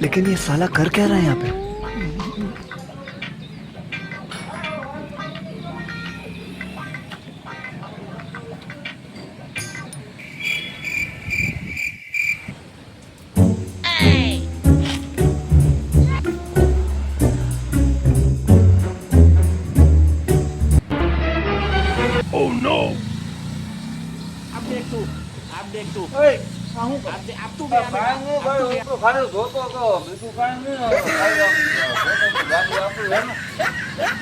लेकिन ये साला कर क्या रहा है यहाँ पे? Oh no! आप देख तू ઓય आप तू ભાઈ હું ભાઈ હું તો ખાલી ધોતો તો બીજું કાંઈ નહીં ગાડી આપું હે ને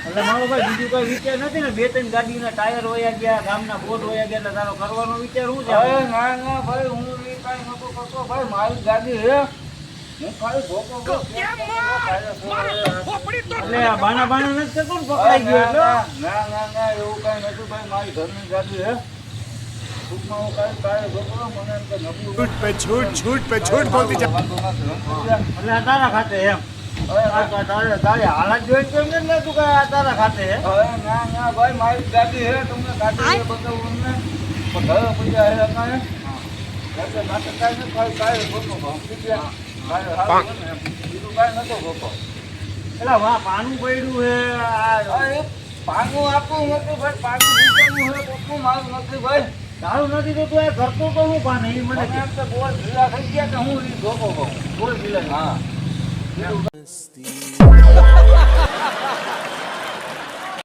એટલે મારો ભાઈ બીજું કઈ વિચાર નથી ને બે ત્રણ ગાડીના ટાયર વયા ગયા ગામના બોર્ડ વયા ગયા એટલે તારો કરવાનો વિચાર શું છે અરે ના ના ભાઈ હું એ કાંઈ નતો કરતો ભાઈ મારી ગાડી હે હું ખાલી ધોતો એટલે આ બાણા બાણા નથી કરતો ને પકડાઈ ગયો એટલે ના ના ના એવું કાંઈ નથી ભાઈ મારી ઘરની ગાડી હે ટૂંકમાં હું કાંઈ કાંઈ ધોતો મને એમ કે નબળું झूठ पे झूठ बोलती जा। એટલે આ તારા ખાતે એમ તારી હાલત જોઈને કેમ નથી લાગતું કે આ તારા ખાતે હે ના ના ભાઈ મારી ગાડી હે તમને ગાડી બતાવું ને પણ ઘરે પૈસા હે કાંઈ કાંઈ કાંઈ ધોતો બીજું કાંઈ નતો ધોતો એટલે વાહ પાનું પડ્યું હે આ એ પાનું આપવું નથી ભાઈ પાનું બીજાનું હે કોકનું મારું નથી ભાઈ તારું નથી તો તું એ કરતો તો હું પાન એ મને મને એમ કે બોલ ઢીલા થઈ ગયા કે હું ઈ ધોકો કહું બોલ ઢીલા હા